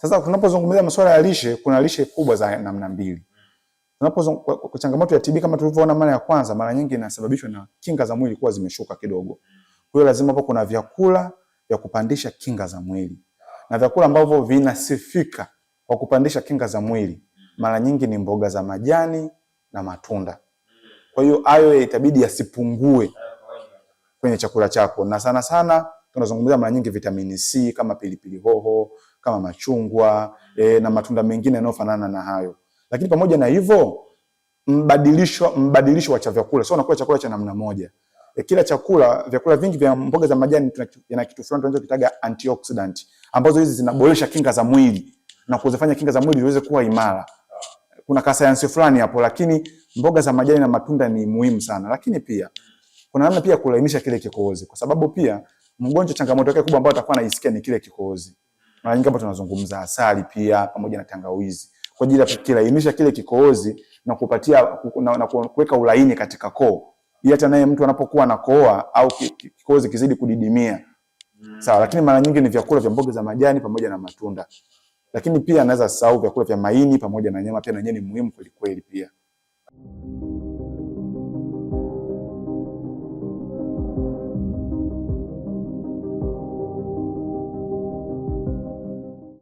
Sasa tunapozungumzia masuala ya lishe, kuna lishe kubwa za namna mbili. Kwa changamoto ya TB kama tulivyoona mara ya kwanza, mara nyingi inasababishwa na kinga za mwili kuwa zimeshuka kidogo. Kwa hiyo lazima hapo kuna vyakula vya kupandisha kinga za mwili. Na vyakula ambavyo vinasifika kwa kupandisha kinga za mwili mara nyingi ni mboga za majani na matunda. Kwa hiyo hayo itabidi yasipungue kwenye chakula chako. Na sana sana tunazungumzia mara nyingi vitamini C kama pilipili hoho, kama machungwa, na matunda mengine yanayofanana na hayo. Lakini pamoja na hivyo, mbadilisho wa vyakula. Sio unakula chakula cha namna moja. Kila chakula, vyakula vingi vya mboga za majani yana kitu fulani tunachokitaga antioxidant, ambazo hizi zinaboresha kinga za mwili na kuzifanya kinga za mwili ziweze kuwa imara. Kuna kasayansi fulani hapo, lakini mboga za majani na matunda ni muhimu sana. Lakini pia kuna namna pia kulainisha kile kikohozi, kwa sababu pia mgonjwa changamoto yake kubwa ambayo atakuwa anaisikia ni kile kikohozi. Mara nyingi hapo tunazungumza asali pia pamoja na tangawizi kwa ajili ya kulainisha kile kikohozi na kupatia na kuweka ulaini katika koo. Ili hata naye mtu anapokuwa anakohoa au kikohozi kizidi kudidimia. Sawa, lakini mara nyingi ni vyakula vya mboga za majani pamoja na matunda. Lakini pia anaweza sahau vyakula vya maini pamoja na nyama, pia na yenyewe ni muhimu kweli kweli pia.